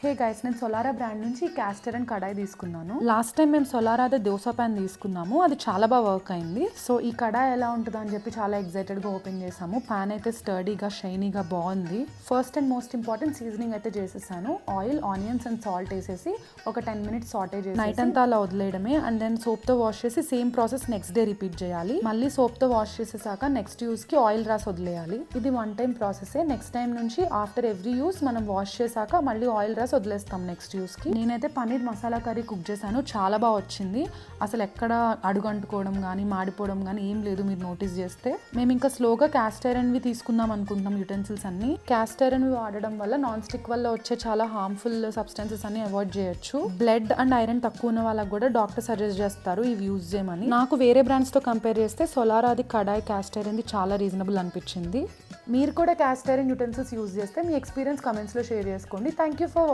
Hey guys, నేను Solara brand నుంచి castor and కడాయి తీసుకున్నాను. లాస్ట్ టైం మేము సోలారాదే దోస ప్యాన్ తీసుకున్నాము, అది చాలా బాగా వర్క్ అయింది. సో ఈ కడాయి ఎలా ఉంటుందో అని చెప్పి చాలా ఎక్సైటెడ్గా ఓపెన్ చేసాము. ప్యాన్ అయితే స్టర్డీగా షైనీగా బాగుంది. First and most important seasoning అయితే చేసేసాను. ఆయిల్, ఆనియన్స్ అండ్ సాల్ట్ వేసేసి ఒక 10 minutes సాటే చేసి నైట్ అంతా అలా వదిలేయడమే. అండ్ దెన్ సోప్తో వాష్ చేసి same process next day repeat చేయాలి. మళ్ళీ సోప్తో వాష్ చేసేసాక నెక్స్ట్ యూస్కి ఆయిల్ రాసి వదిలేయాలి. ఇది వన్ టైం ప్రాసెసే. నెక్స్ట్ టైం నుంచి ఆఫ్టర్ ఎవ్రీ యూస్ మనం వాష్ చేశాక మళ్ళీ ఆయిల్ రాసి వదిలేస్తాం నెక్స్ట్ యూస్కి. నేనైతే పన్నీర్ మసాలా కర్రీ కుక్ చేశాను, చాలా బాగా వచ్చింది. అసలు ఎక్కడ అడుగంటుకోవడం కానీ మాడిపోవడం కానీ ఏం లేదు మీరు నోటీస్ చేస్తే. మేము ఇంకా స్లోగా క్యాస్ట్ ఐరన్వి తీసుకుందాం అనుకుంటున్నాం యూటెన్సిల్స్ అన్ని. క్యాస్ట్ ఐరన్వి వాడడం వల్ల నాన్ స్టిక్ వల్ల వచ్చే చాలా హార్మ్ఫుల్ సబ్స్టెన్సెస్ అన్ని అవాయిడ్ చేయొచ్చు. బ్లడ్ అండ్ ఐరన్ తక్కువ ఉన్న వాళ్ళకి కూడా డాక్టర్ సజెస్ట్ చేస్తారు ఇవి యూజ్ చేయమని. నాకు వేరే బ్రాండ్స్ తో కంపేర్ చేస్తే సోలారాది కడాయి క్యాస్ట్ ఐరన్ది చాలా రీజనబుల్ అనిపించింది. మీరు కూడా క్యాస్ట్ ఐరన్ యూటెన్సిల్స్ యూజ్ చేస్తే మీ ఎక్స్పీరియన్స్ కమెంట్స్లో షేర్ చేసుకోండి. Thank you for